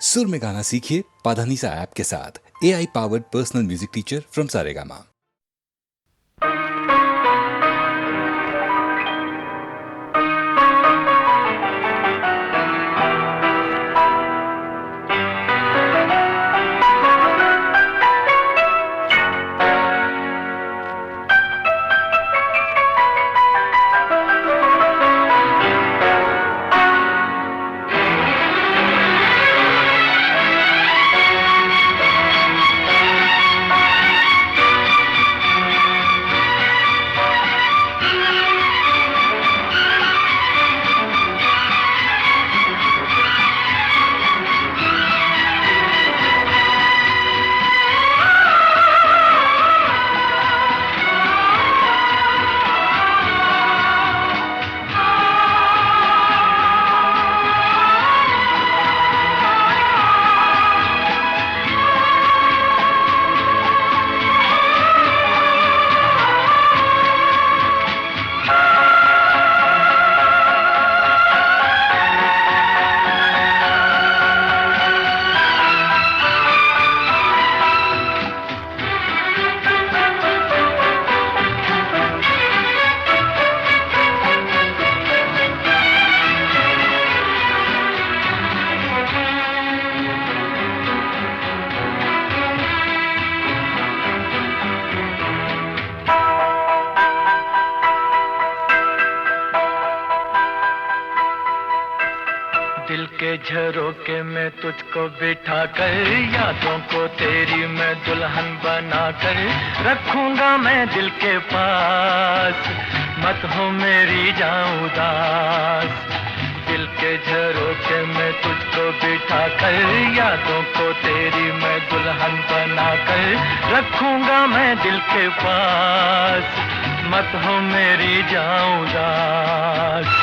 सुर में गाना सीखिए पाधानीसा ऐप के साथ। AI powered personal music teacher from Saregama. दिल के झरोके में तुझको बिठा कर, यादों को तेरी मैं दुल्हन बना कर रखूंगा मैं दिल के पास, मत हो मेरी जाऊं उदास। दिल के झरोके में तुझको बिठा कर, यादों को तेरी मैं दुल्हन बना कर रखूंगा मैं दिल के पास, मत हो मेरी जाऊं उदास।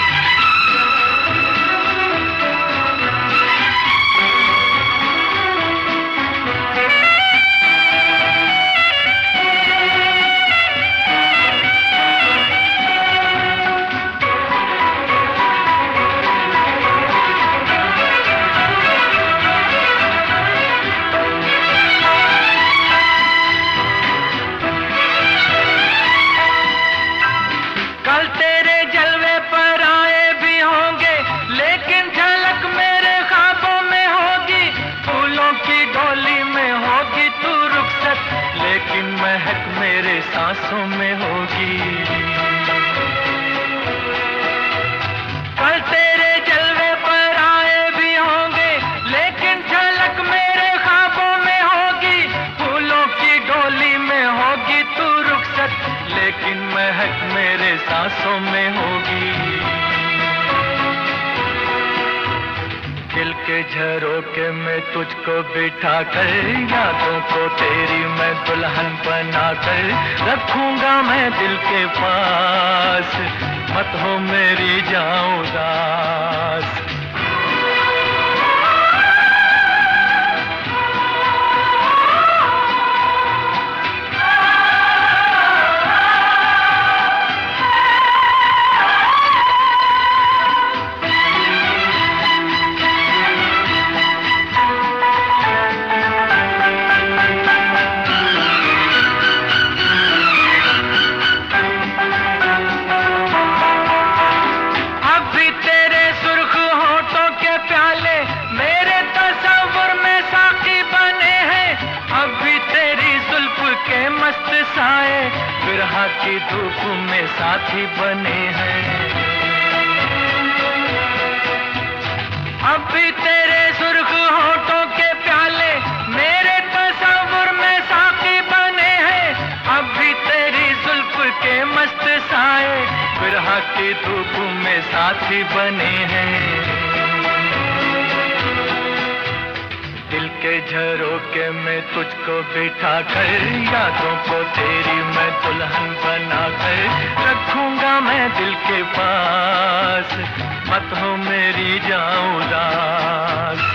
लेकिन महक मेरे सांसों में होगी, कल तेरे जलवे पर आए भी होंगे, लेकिन झलक मेरे ख्वाबों में होगी। फूलों की डोली में होगी तू रुखसत, लेकिन महक मेरे सांसों में होगी। दिल के झरोके में तुझको बिठा कर, यादों को तेरी मैं दुल्हन बना कर रखूंगा मैं दिल के पास, मत हो मेरी जाऊं उदास। बिरहा की धूप में साथी बने हैं, अब भी तेरे सुर्ख होठों के प्याले मेरे तस्वुर में साथी बने हैं। अब भी तेरी जुल्फ के मस्त साए बिरहा की धूप में साथी बने हैं। दिल के झरोके में तुझको बिठा कर, यादों को तेरी मैं दुल्हन बना कर रखूंगा मैं दिल के पास, मत हो मेरी जाऊं उदास।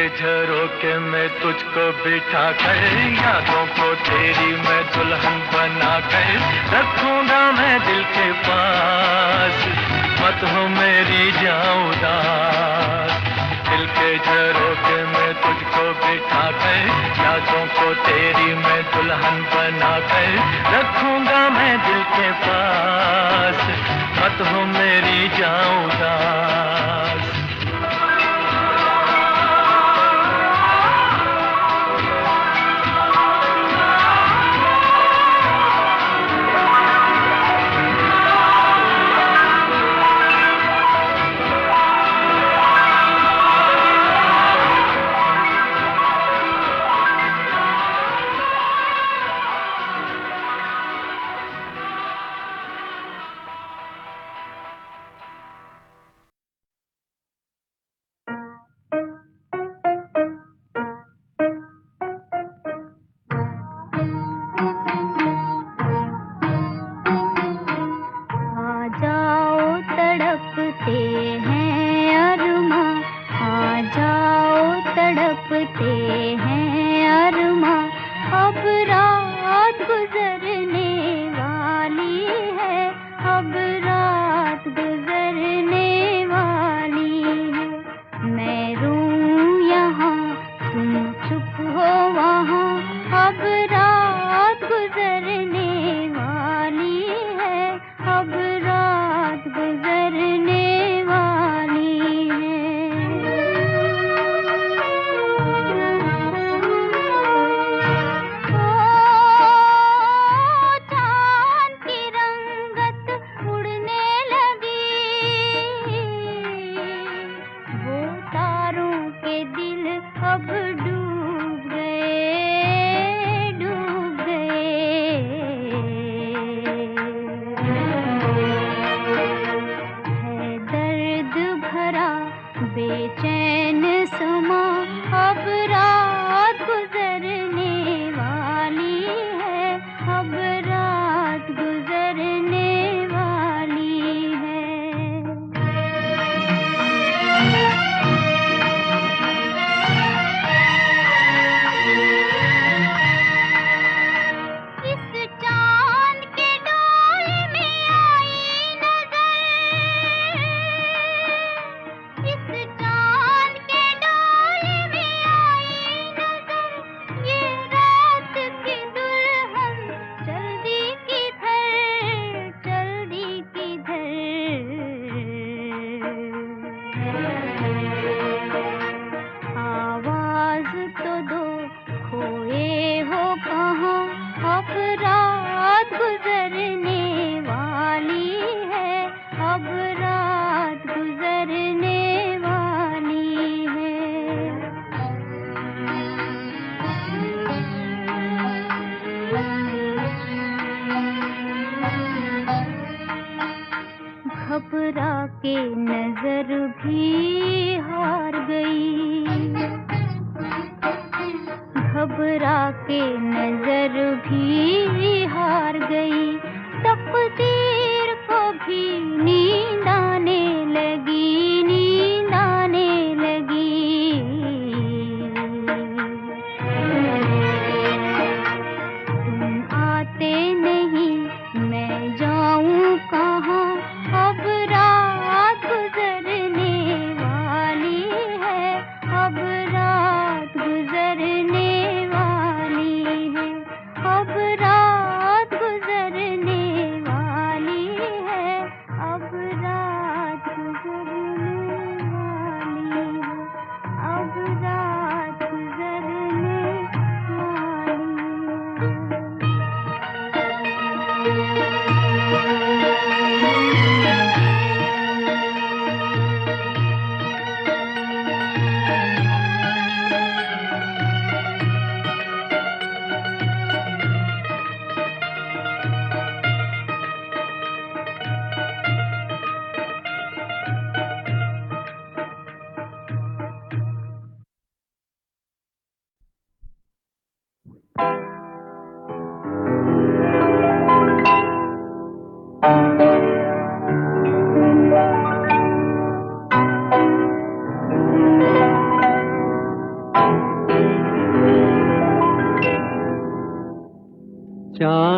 झरोके में तुझको बिठा कर, यादों को तेरी मैं दुल्हन बना कर रखूंगा मैं दिल के पास, मत हो मेरी जाऊं उदास। दिल के झरोके में तुझको बिठा कर, यादों को तेरी मैं दुल्हन बना कर रखूंगा मैं दिल के पास, मत हो मेरी जाऊं उदास। अब रात गुजरने वाली है, अब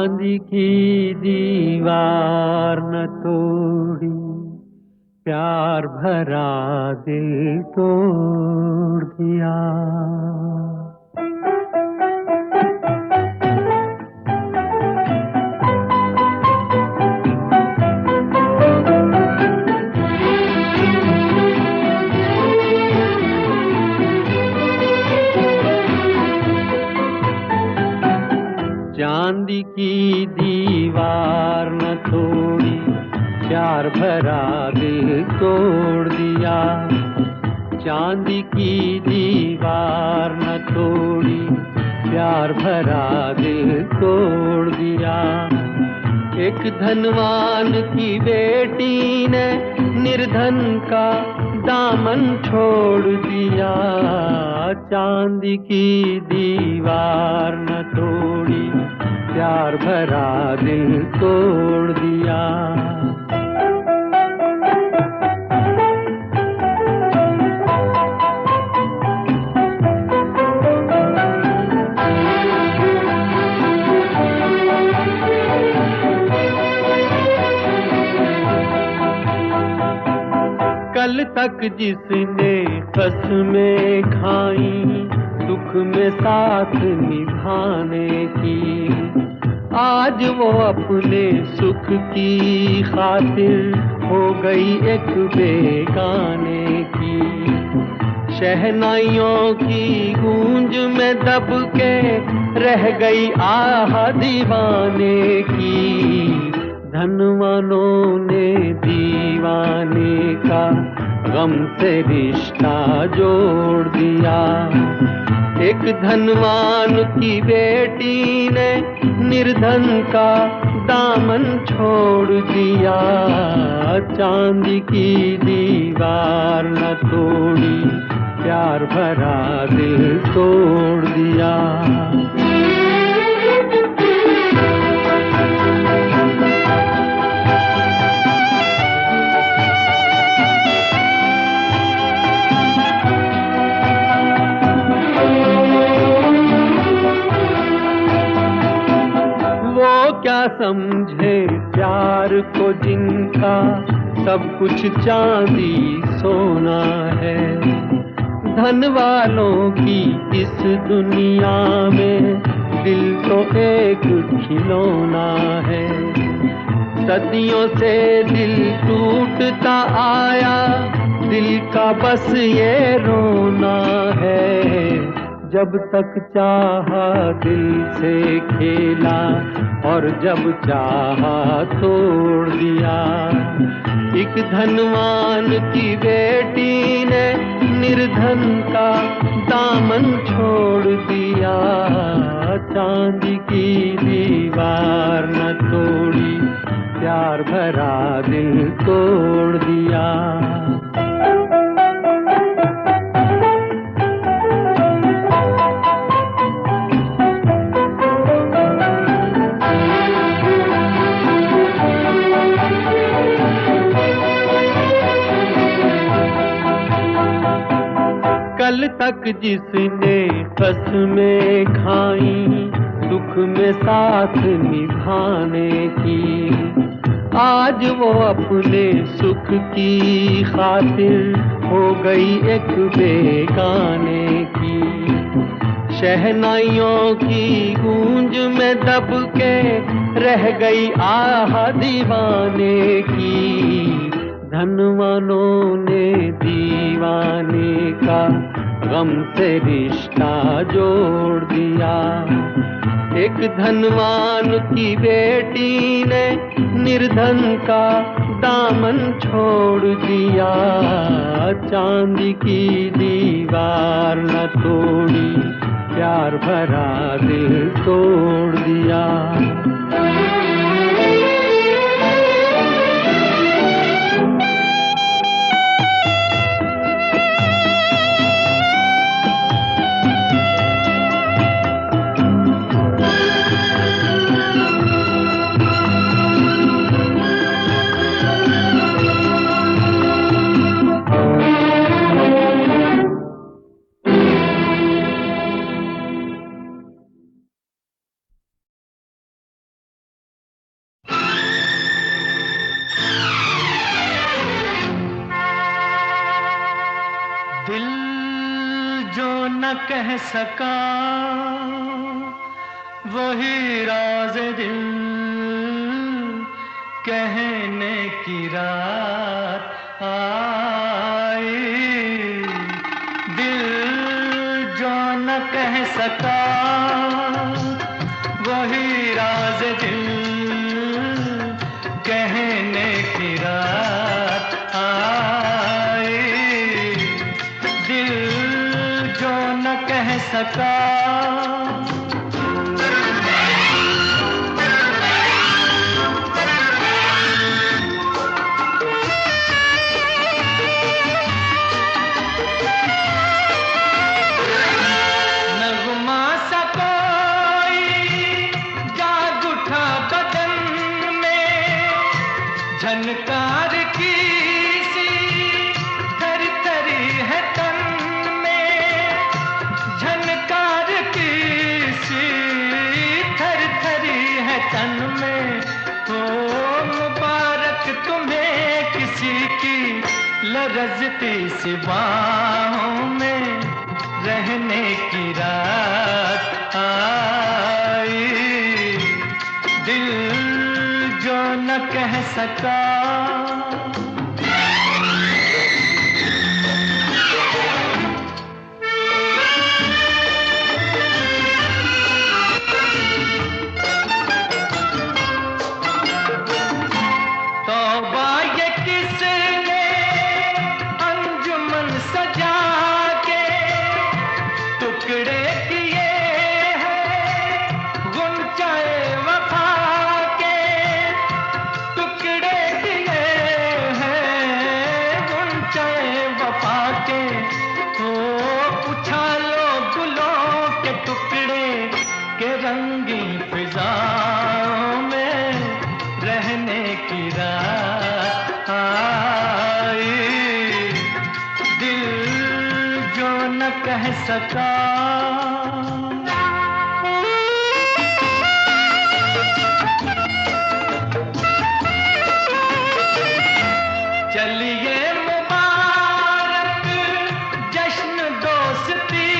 चांदी की दीवार न तोड़ी, प्यार भरा दिल तोड़ दिया। चांदी की दीवार न तोड़ी, प्यार भरा दिल तोड़ दिया। चांदी की दीवार न तोड़ी, प्यार भरा दिल तोड़ दिया। एक धनवान की बेटी ने निर्धन का दामन छोड़ दिया। चांदी की दीवार न तोड़ी, प्यार भरा दिल तोड़ दिया। कल तक जिसने कसमें खाई, दुख में साथ निभाने की, आज वो अपने सुख की खातिर हो गई एक बेगाने की। शहनाइयों की गूंज में दब के रह गई आह दीवाने की। धनवानों ने दीवाने का गम से रिश्ता जोड़ दिया। एक धनवान की बेटी ने निर्धन का दामन छोड़ दिया। चांदी की दीवार न तोड़ी, प्यार भरा दिल तोड़ दिया। क्या समझे प्यार को जिनका सब कुछ चांदी सोना है। धन वालों की इस दुनिया में दिल तो एक खिलौना है। सदियों से दिल टूटता आया, दिल का बस ये रोना है। जब तक चाहा दिल से खेला और जब चाहा तोड़ दिया। एक धनवान की बेटी ने निर्धन का दामन छोड़ दिया। चांदी की दीवार न तोड़ी, प्यार भरा दिल तोड़ दिया। कल तक जिसने कसमें खाई, दुख में साथ निभाने की, आज वो अपने सुख की खातिर हो गई एक बेगाने की। शहनाइयों की गूंज में दब के रह गई आह दीवाने की। धनवानों ने दीवाने का गम से रिश्ता जोड़ दिया। एक धनवान की बेटी ने निर्धन का दामन छोड़ दिया। चांदी की दीवार न तोड़ी, प्यार भरा दिल तोड़ दिया। दिल जो न कह सका वही राज दिल कहने की रात आई। दिल जो न कह सका वही राज दिल कहने की रात आई। दिल जो न कह सका। झनकार की सी थर थरी है तन में, झनकार की सी थर थरी है तन में। हो मुबारक तुम्हें किसी की लरजती सी बाहों में रहने की रात आई। दिल जो न कह सका। तौबा ये किसने अंजुमन सजा के टुकड़े किए हैं गुंचाए वफा के। टुकड़े किए हैं गुंचाए वफा के। तो उछालो गुलों के टुकड़े के रंगीन फिजाओं में रहने की रात आई। दिल जो न कह सका। चलिए मुबारक जश्न दोस्ती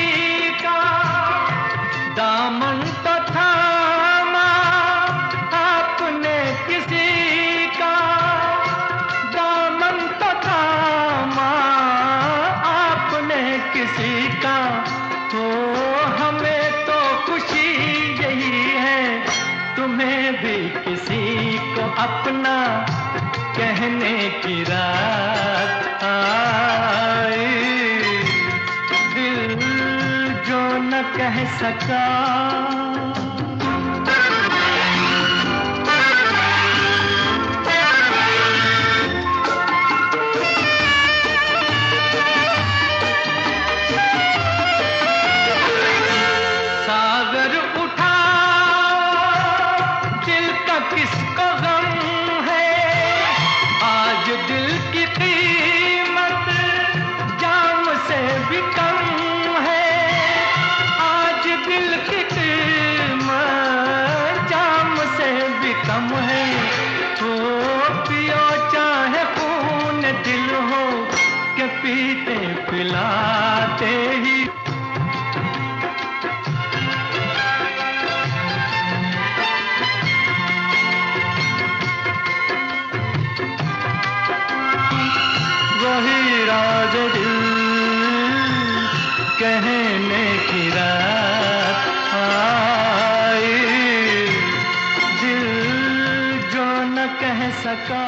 का, दामन तो थामा आपने किसी का। दामन तो थामा आपने किसी का। तो हमें तो खुशी यही है तुम्हें भी किसी को अपना कहने की रात आई। दिल जो न कह सका। सागर उठा दिल का किसको गम है। आज दिल की कीमत जाम से भी कम है। आज दिल की कीमत जाम से भी कम है। तो पियो चाहे खून दिल हो के पीते पिलाते ही। वही राज दिल कहने की रात आई। दिल जो न कह सका।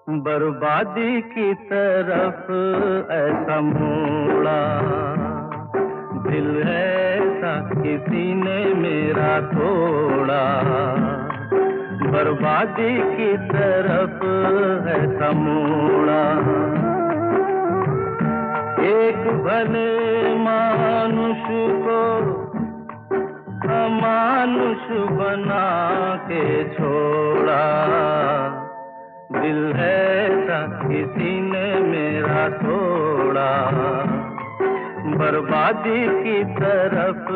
बर्बादी की तरफ ऐसा मोड़ा, दिल ऐसा किसी ने मेरा तोड़ा। बर्बादी की तरफ ऐसा मोड़ा, एक भले मानुष को अमानुष बना के छोड़ा। दिल ऐसा किसी ने मेरा तोड़ा, बर्बादी की तरफ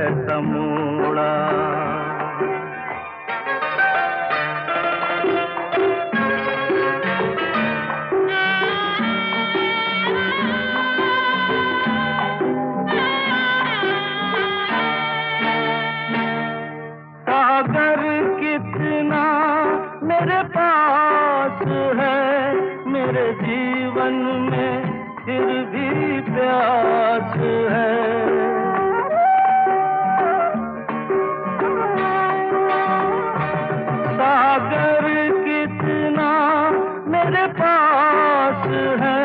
ऐसा मोड़ा। सागर कितना मेरे पास है, मेरे जीवन में फिर भी प्यास है। सागर कितना मेरे पास है,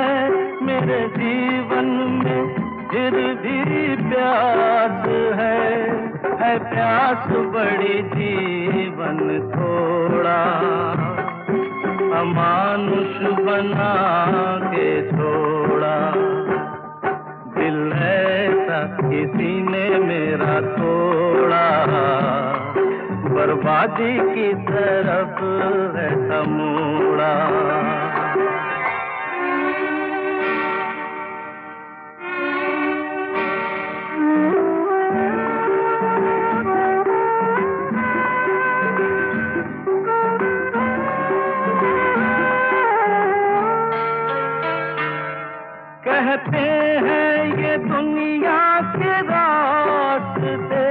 मेरे जीवन में फिर भी प्यास है प्यास बड़ी जीवन थोड़ा, अमानुष बना के छोड़ा। दिल ऐसा किसी ने मेरा तोड़ा, बर्बादी की तरफ ऐसा मोड़ा। कहते हैं ये दुनिया के रास्ते,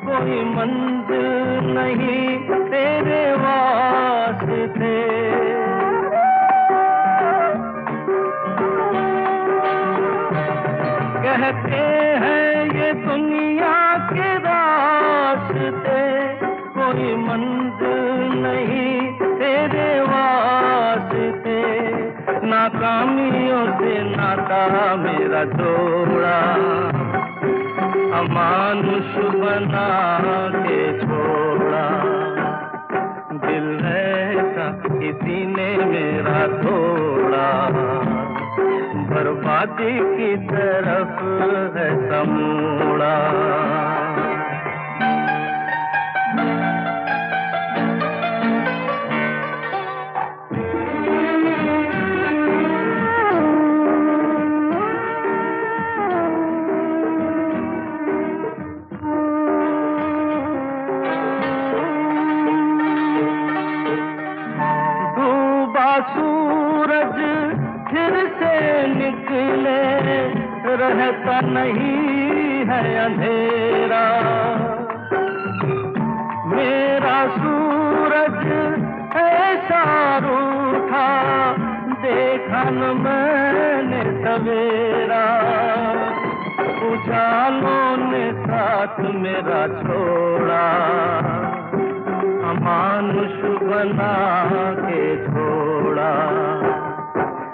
कोई मंजिल नहीं तेरे वास्ते। कहते हैं ये दुनिया के रास्ते, कोई मंजिल नहीं तेरे वास्ते। नाकामियों से नाता मेरा जोड़ा, अमानुष बना के छोड़ा। दिल ऐसा किसी ने मेरा तोड़ा, बर्बादी की तरफ ऐसा मोड़ा। सूरज फिर से निकले, रहता नहीं है अंधेरा। मेरा सूरज ऐसा रूठा, देखा न मैंने सवेरा। उजालों ने साथ मेरा छोड़ा, अमानुष बना के छोड़ा।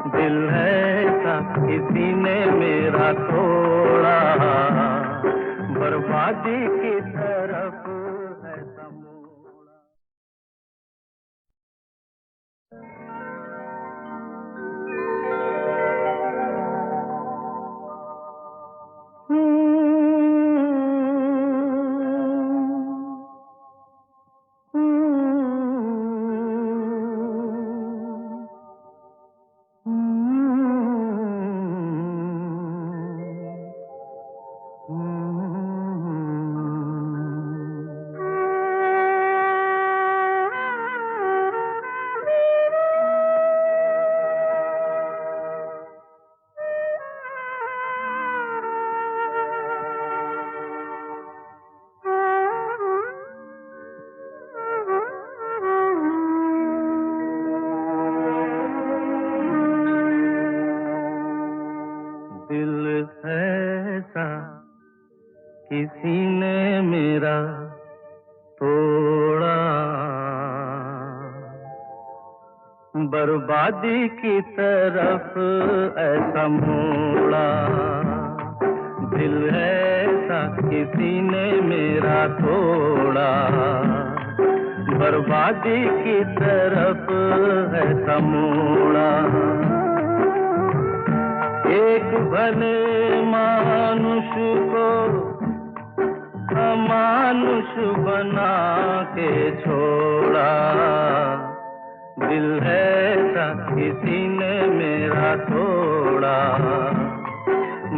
दिल ऐसा किसी ने मेरा तोड़ा, बर्बादी की तरफ ऐसा मोड़ा। बर्बादी की तरफ ऐसा मोड़ा, दिल ऐसा किसी ने मेरा तोड़ा, बर्बादी की तरफ ऐसा मोड़ा। एक भले मानुष को अमानुष बना के छोड़ा, दिल ऐसा किसी ने मेरा तोड़ा,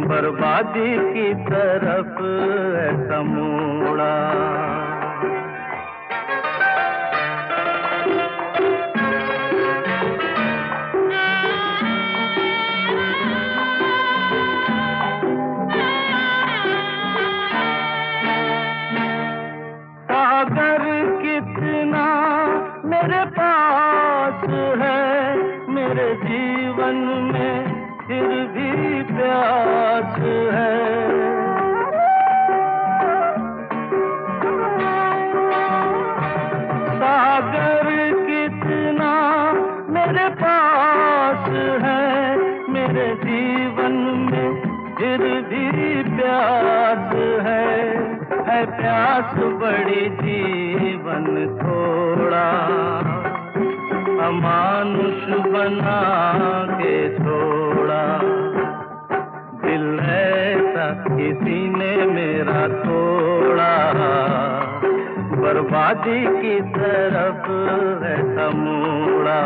बर्बादी की तरफ ऐसा मोड़ा। सागर कितना मेरे पास है, मेरे जीवन में फिर भी प्यास है। सागर कितना मेरे पास है, मेरे जीवन में फिर भी प्यास है प्यास बड़ी जीवन थोड़ा, अमानुष बना के छोड़ा, दिल ऐसा किसी ने मेरा तोड़ा, बर्बादी की तरफ ऐसा मोड़ा।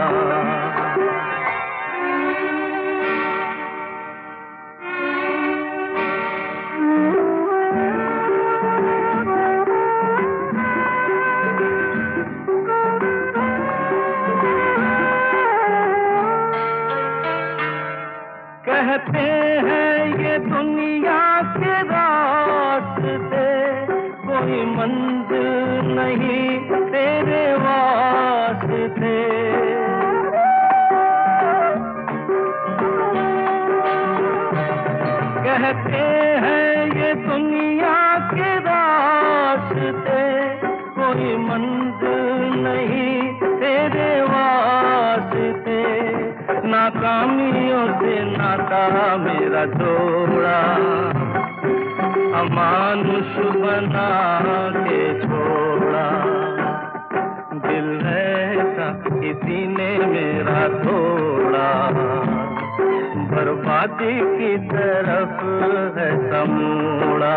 कहते हैं ये दुनिया के रास्ते, कोई मंजिल नहीं तेरे वास्ते। कहते हैं ये दुनिया के रास्ते, कोई मंजिल नहीं तेरे वास्ते। नाकामियों से नाता मेरा जोड़ा, अमानुष बना के छोड़ा, दिल ऐसा किसी ने मेरा तोड़ा, बर्बादी की तरफ ऐसा मोड़ा।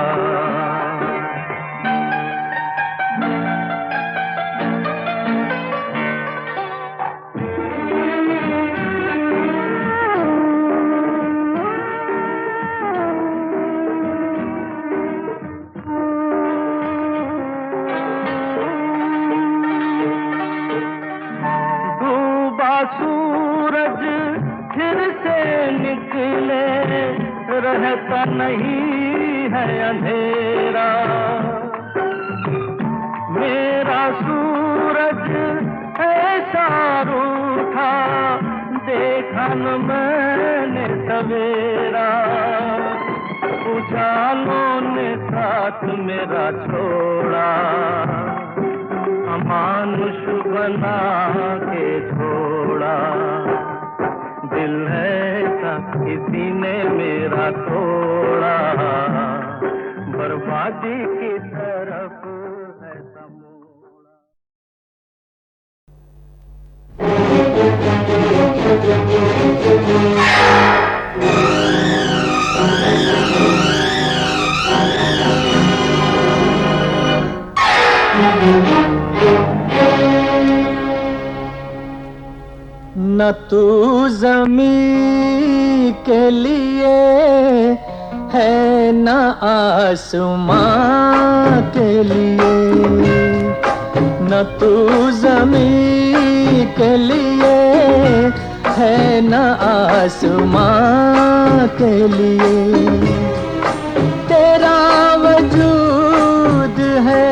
सूरज फिर से निकले, रहता नहीं है अंधेरा। मेरा सूरज ऐसा रूठा, देखा न मैंने सवेरा। उजालों ने साथ मेरा छोड़ा, अमानुष बना के छोड़ा, दिल ऐसा किसी ने मेरा तोड़ा, बर्बादी की तरफ ऐसा मोड़ा। न तू ज़मीं के लिए है, न आसमां के लिए। न तू ज़मीं के लिए है, न आसमां के लिए। तेरा वजूद है,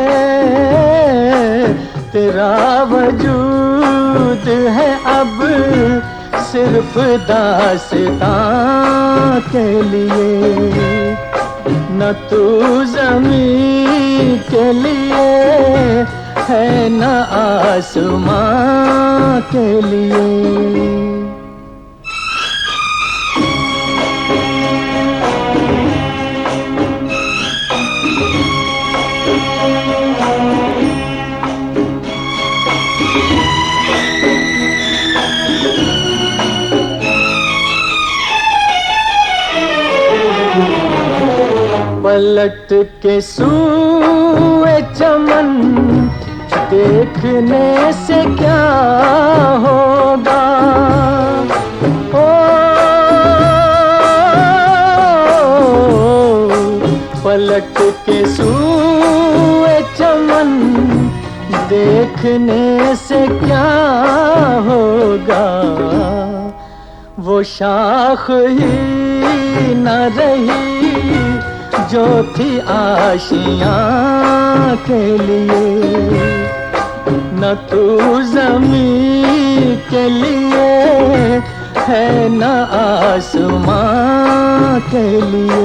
तेरा वजूद है अब सिर्फ दास्तां के लिए। न तू ज़मीं के लिए है न आसमां के लिए। पलट के सूए चमन देखने से क्या होगा, ओ पलट के सूए चमन देखने से क्या होगा। वो शाख ही न रही जो थी आशियाँ के लिए, न तू ज़मीं के लिए है न आसमां के लिए।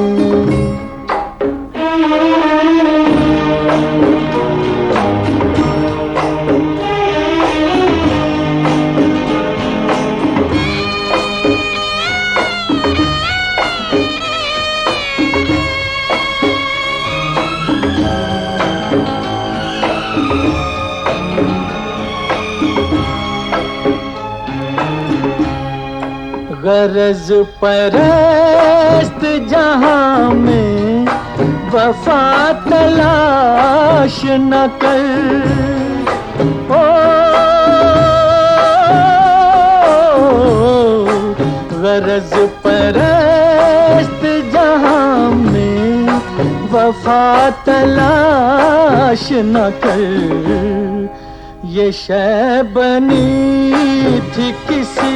गरज परस्त जहां में वफा तलाश न कर, ओ गरज परस्त जहां में वफा तलाश न कर। ये शय बनी थी किसी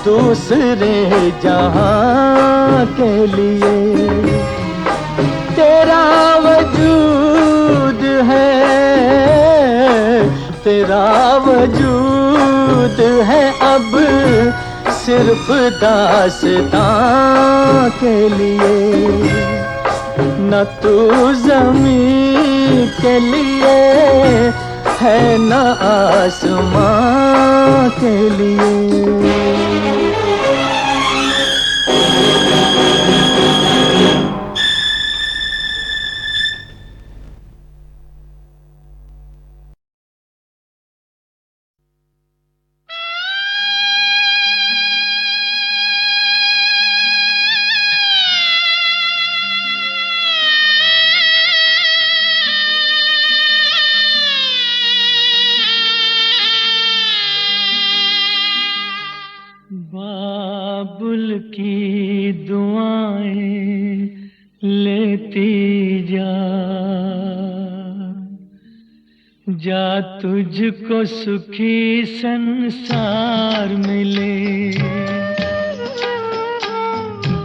दूसरे जहां के लिए। तेरा वजूद है, तेरा वजूद है अब सिर्फ दास्तां के लिए। न तू ज़मीं के लिए है न आसमां के लिए। बाबुल की दुआएं लेती जा, जा तुझको सुखी संसार मिले।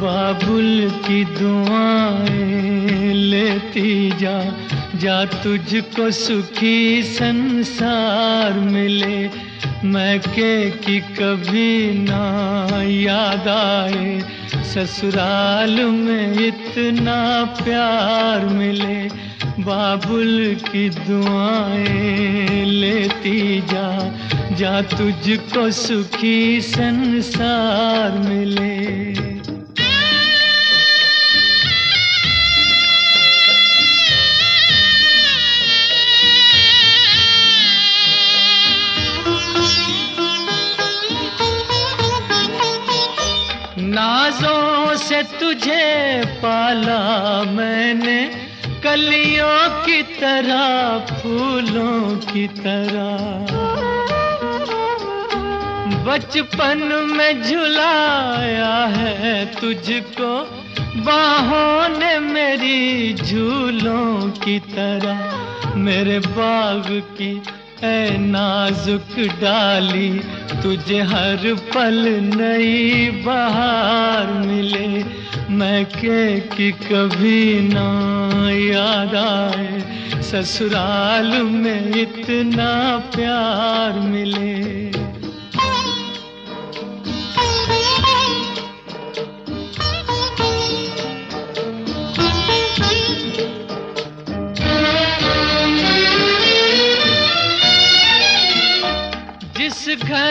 बाबुल की दुआएं लेती जा, जा तुझको सुखी संसार मिले। मैके की कभी ना याद आए, ससुराल में इतना प्यार मिले। बाबुल की दुआएं लेती जा, जा तुझको सुखी संसार मिले। नाज़ों से तुझे पाला मैंने, कलियों की तरह फूलों की तरह। बचपन में झुलाया है तुझको बाहों ने मेरी झूलों की तरह। मेरे बाग की ऐ नाजुक डाली, तुझे हर पल नई बहार मिले। मैके की कभी ना याद आए, ससुराल में इतना प्यार मिले।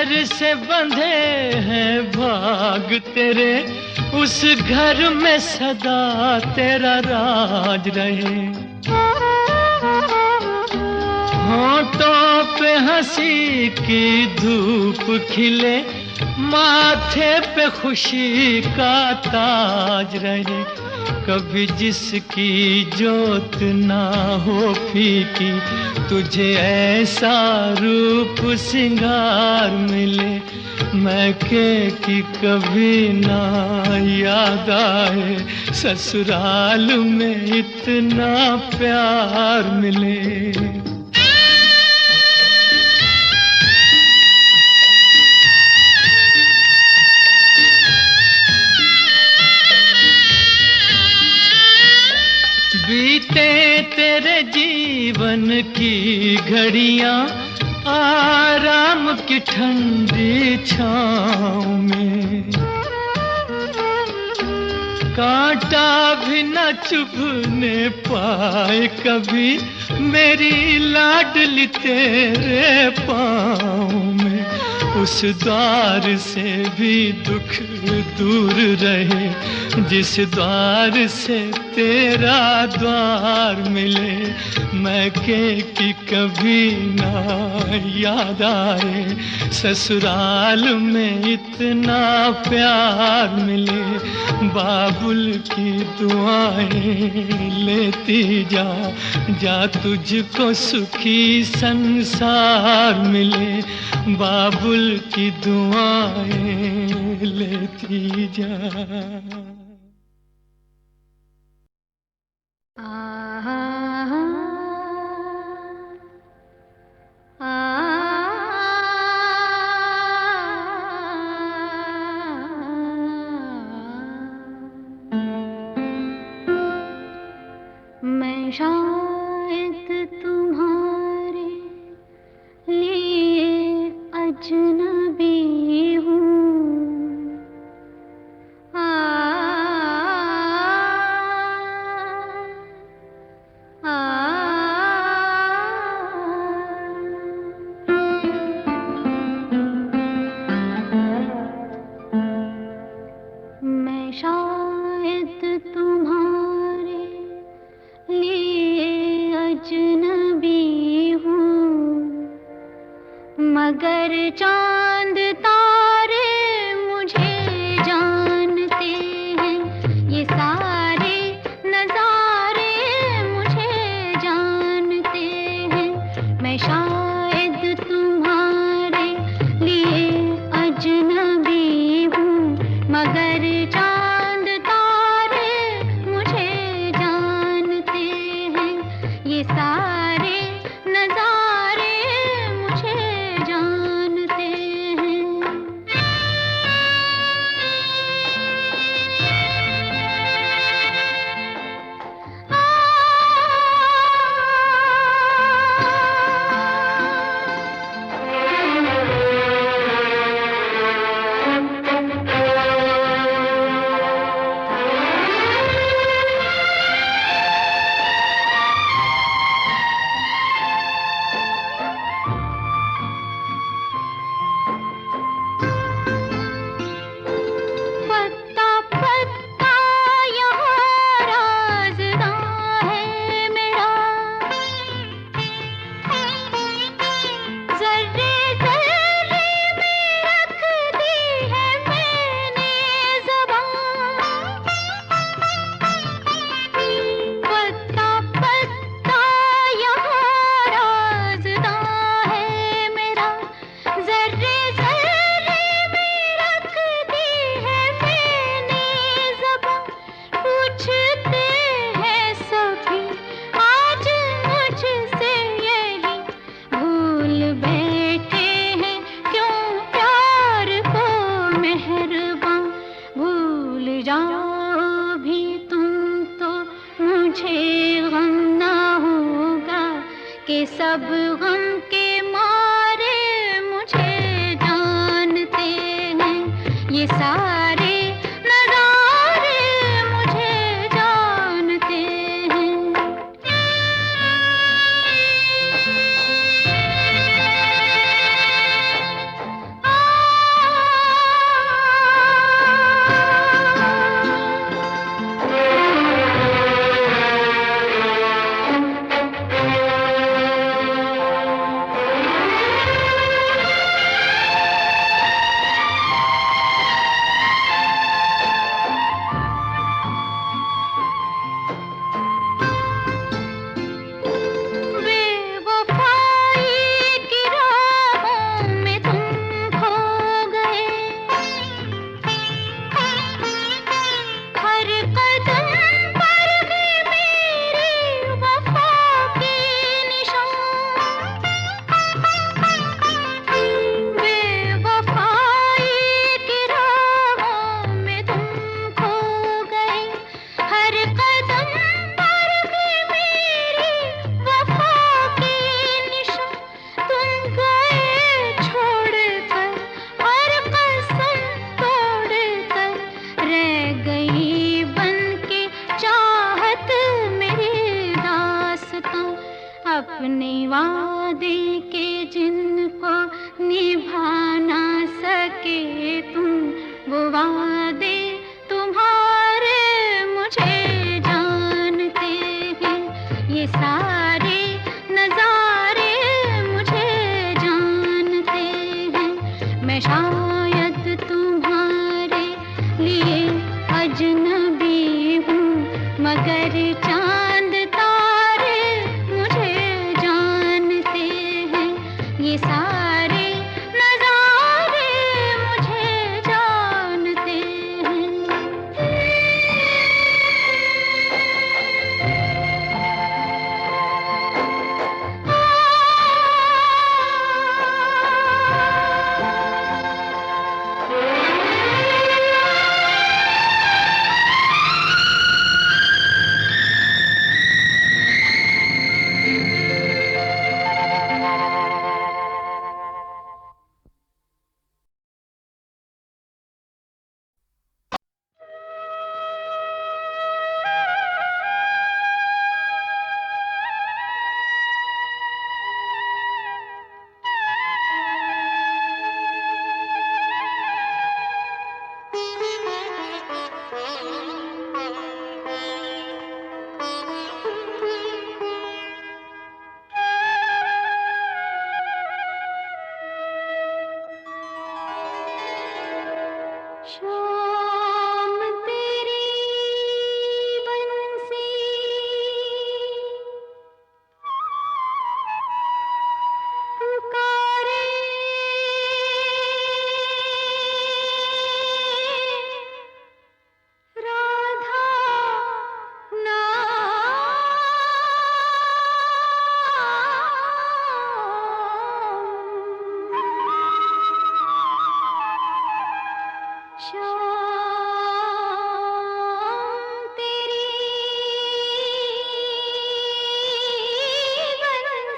प्यार से बंधे हैं भाग तेरे, उस घर में सदा तेरा राज रहे। होठों पे हंसी की धूप खिले, माथे पे खुशी का ताज रहे। कभी जिसकी जोत ना हो फीकी, तुझे ऐसा रूप सिंगार मिले, मैके की कभी ना याद आए, ससुराल में इतना प्यार मिले। बीते तेरे जीवन की घड़ियां आराम की ठंडी छाँव में, कांटा भी न चुभने पाए कभी मेरी लाडली तेरे पाँव में। उस द्वार से भी दुख दूर रहे, जिस द्वार से तेरा द्वार मिले, मैके की कभी ना याद आए, ससुराल में इतना प्यार मिले। बाबुल की दुआएं लेती जा, जा तुझको सुखी संसार मिले। बाबुल की दुआएं लेती जा। मैं शायद तुम्हारे लिए अजनबी हूँ, मैं शायद तुम्हारे लिए अजनबी हूँ, मगर चांद तारे मुझे जानते हैं, ये सारे नजारे मुझे जानते हैं। मैं शायद तुम्हारे लिए अजनबी हूँ, मगर चांद तारे मुझे जानते हैं, ये सारे नजारे मुझे जानते हैं। पत्ता पत्ता यहाँ राज़दां है मेरा, ज़र्रे ज़र्रे में रख दी है मैंने ज़बान। पत्ता पत्ता यहाँ राज़दां है मेरा, ज़र्रे ज़र्रे में रख दी है मैंने ज़बां। पूछते हैं सभी आज मुझसे यही, भूल बैठे हैं क्यों प्यार को मेहरबां। भूल जाओ भी तुम तो मुझे गम ना होगा, कि सब गम के मारे मुझे जानते हैं, ये सारे नजारे मुझे जानते हैं। आ शाम तेरी बंसी पुकारे राधा शाम तेरी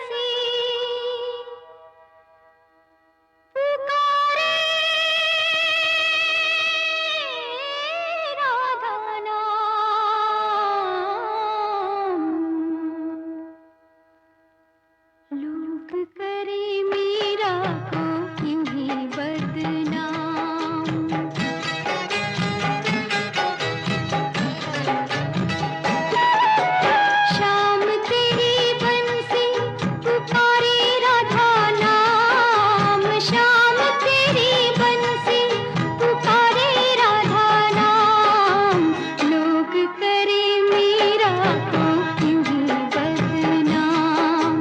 बंसी पुकारे राधा नाम। लोग करे मीरा को यूं ही बदनाम। शाम तेरी बंसी पुकारे राधा नाम। शाम तेरी बंसी पुकारे राधा नाम। लोग करे मीरा को यूं ही बदनाम।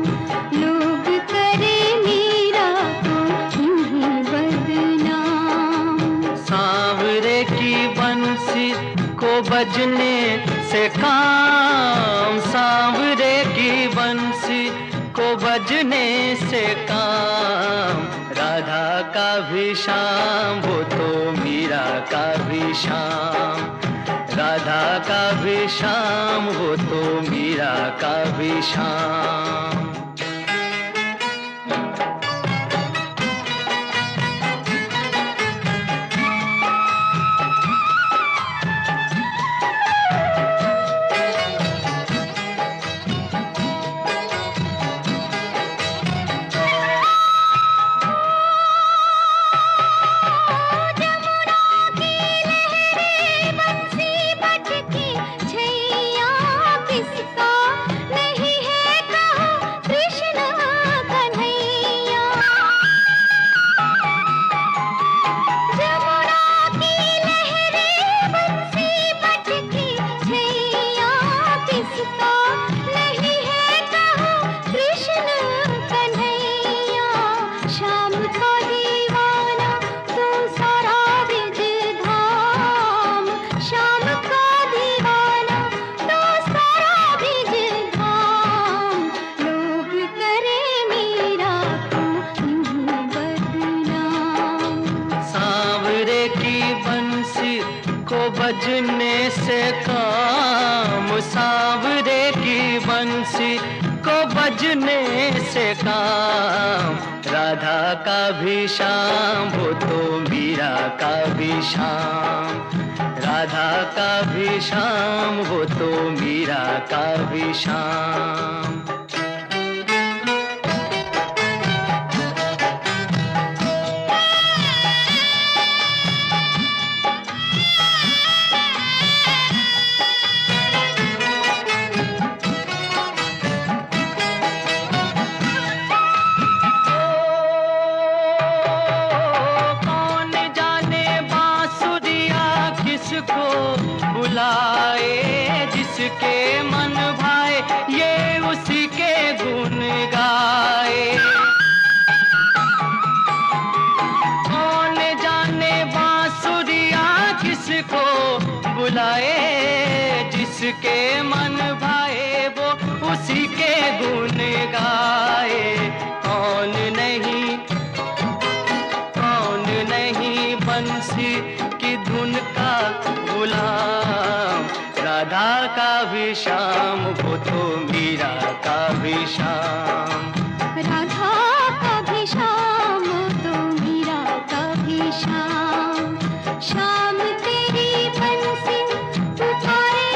लोग करे मीरा को यूं ही बदनाम। सांवरे की बंसी को बजने से काम, सांवरे की बंसी को बजने से काम। राधा का भी शाम वो तो मीरा का भी शाम। राधा का भी शाम वो तो मीरा का भी शाम। बंसी बजती छैया किसका नहीं है कहो कृष्ण कन्हैया। जमुना की लहरे बंसी बजती छैया किसका नहीं है कहो कृष्ण कन्हैया। शाम का दीवाना तू सारा ब्रिज धाम। शाम का दीवाना तो सारा ब्रिज धाम। लोग करे मीरा को यूं ही बदनाम। सांवरे की बंसी को बजने से काम, सांवरे की बंसी को बजने से काम। राधा का भी शाम वो तो मीरा का भी शाम। राधा का भी शाम वो तो मीरा का भी शाम। कौन जाने बांसुरिया किसको बुलाए, जिसके मन भाए ये उसी के गुण गाए। कौन जाने बांसुरिया किसको बुलाए, जिसके मन भाए वो उसी के गुण गाए। कौन नहीं बंसी की धुन का गुलाम। राधा का भी शाम वो तो मीरा का भी शाम। राधा का भी शाम तो मीरा का भी शाम। शाम तेरी बंसी पुकारे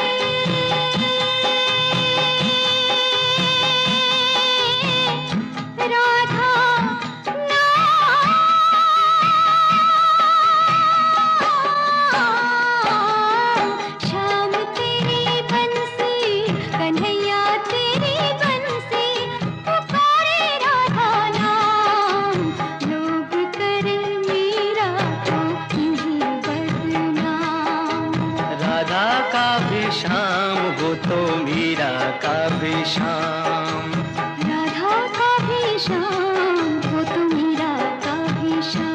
राधा नाम। शाम तेरी बंसी कन्हैया तेरी बंसी पुकारे राधा नाम। लोग करे मीरा को यूं ही बदनाम। शाम, वो तो मीरा का भी शाम। राधा का भी शाम, वो तो मीरा का भी शाम।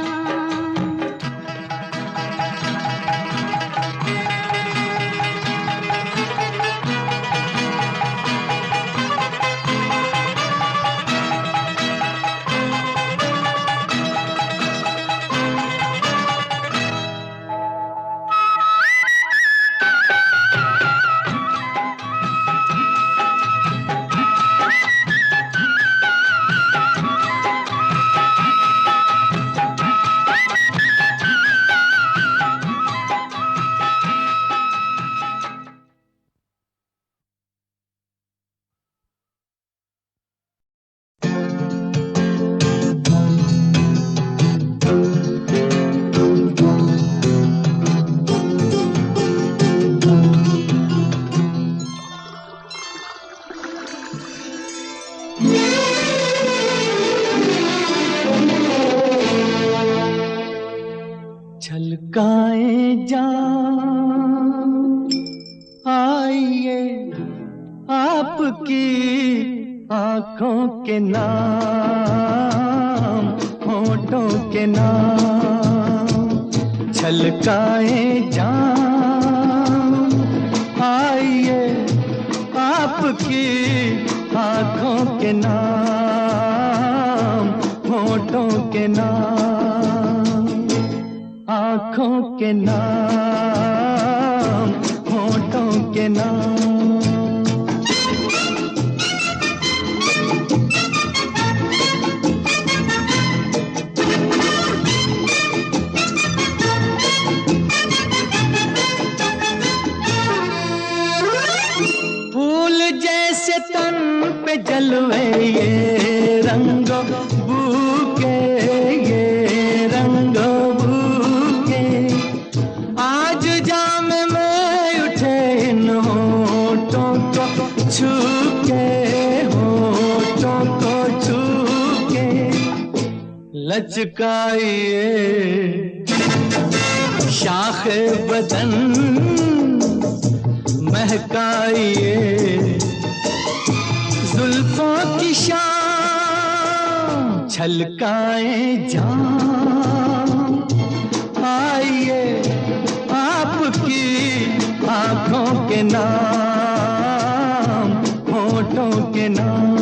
छलकाए जान आइए आपकी आंखों के नाम, होठों के नाम। छलकाए जान आइए आपकी आंखों के नाम, होठों के नाम। आंखों के नाम, होठों के नाम। फूल जैसे तन पे जलवे ये रंगों बूके, ये रंगों बूके। आज जाम में उठे इन होठों को छू के, होठों को छू के। लचकाइए शाखे बदन, महकाइए जुल्फों की शाम। छलकाए जान आइए आपकी आंखों के नाम, होठों के नाम।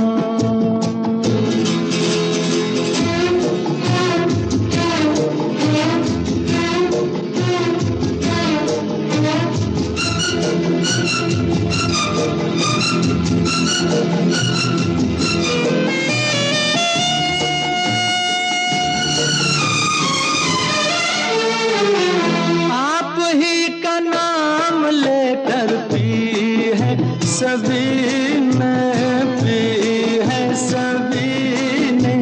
आप ही का नाम लेकर पी है सभी ने, पी है सभी ने।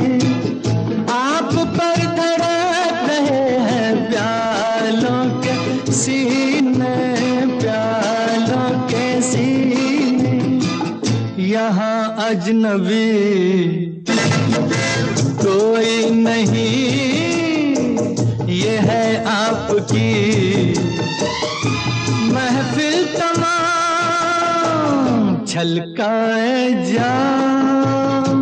आप पर धड़क रहे हैं प्यालों के सीने, प्यालों के सीने। यहाँ अजनबी कोई नहीं, ये है आपकी महफिल तमाम। छलकाए जान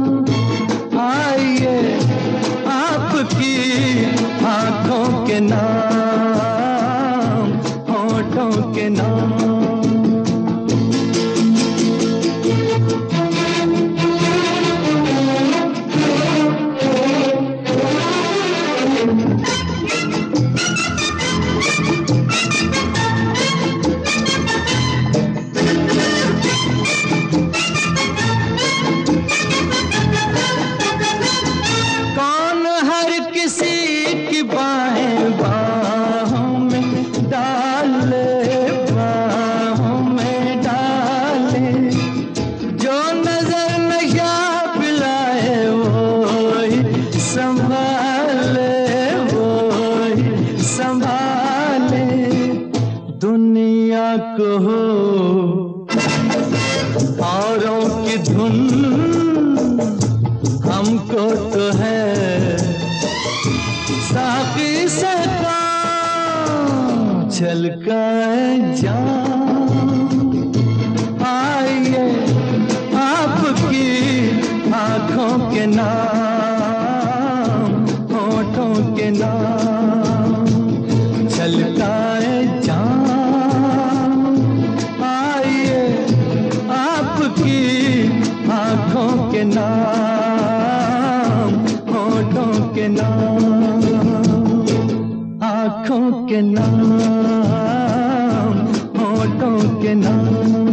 आइए आपकी आंखों के नाम, होठों के नाम। को हो औरों की धुन, हमको तो है साकी से काम। छलकाए जान के नाम, होठों के नाम, छलकाए जाम, आइए आपकी आँखों के नाम, होठों के नाम, आँखों के नाम, होठों के नाम।